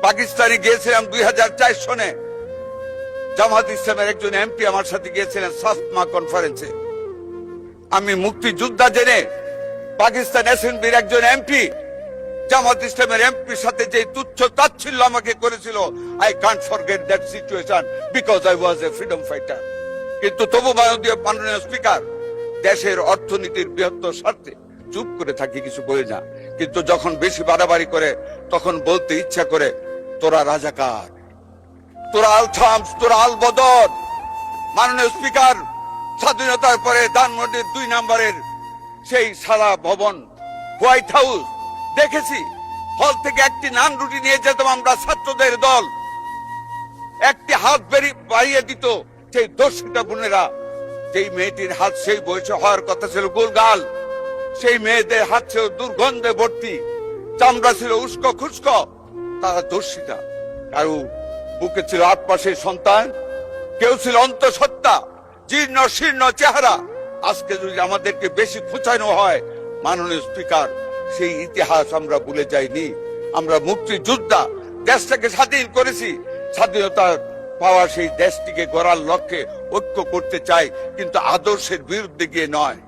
পাকিস্তানে গিয়েছিলাম 2004 সনে। জামাত ইসলামের একজন এমপি আমার সাথে গিয়েছিলেন সাফমা কনফারেন্সে। আমি মুক্তিযোদ্ধা জেনে পাকিস্তান অ্যাসেম্বলির একজন এমপি জামাত ইসলামের এমপির সাথে যে তুচ্ছ তাচ্ছিল্য আমাকে করেছিল, I can't forget that situation because I was A freedom fighter. কিন্তু তবু মাননীয় স্পিকার, দেশের অর্থনীতির বৃহত্তর স্বার্থে চুপ করে থাকি, কিছু বলি না। কিন্তু যখন বেশি বাড়াবাড়ি করে তখন বলতে ইচ্ছা করে, তোরা রাজাকার, তোরা আল থামস, তোরা আল বদর। মাননীয় স্পিকার, স্বাধীনতার পরে ধানমন্ডির 2 নম্বরের সেই সারা ভবন হোয়াইট হাউস দেখেছি। হল থেকে একটি নান রুটি নিয়ে যেতাম আমরা, ছাত্রদের দল একটি হাত বাড়িয়ে দিত সেই দর্শিতা বোনেরা। সেই মেয়েটির হাত সেই বয়সে হওয়ার কথা ছিল গোলগাল, সেই মেয়েদের হাত ছিল দুর্গন্ধে ভর্তি, চামড়া ছিল উস্কো খুস্কো, তারা দর্শিতা। কারো বুকে ছিল 8 মাসের সন্তান, কেউ ছিল অন্তঃসত্ত্বা, জীর্ণ শীর্ণ চেহারা। আজকে যদি আমাদেরকে বেশি খুঁচানো হয়, মাননীয় স্পিকার, সেই ইতিহাস আমরা ভুলে যাইনি। আমরা মুক্তিযোদ্ধা, দেশটাকে স্বাধীন করেছি, স্বাধীনতা পাওয়া সেই দেশটিকে গড়ার লক্ষ্যে ঐক্য করতে চাই, কিন্তু আদর্শের বিরুদ্ধে গিয়ে নয়।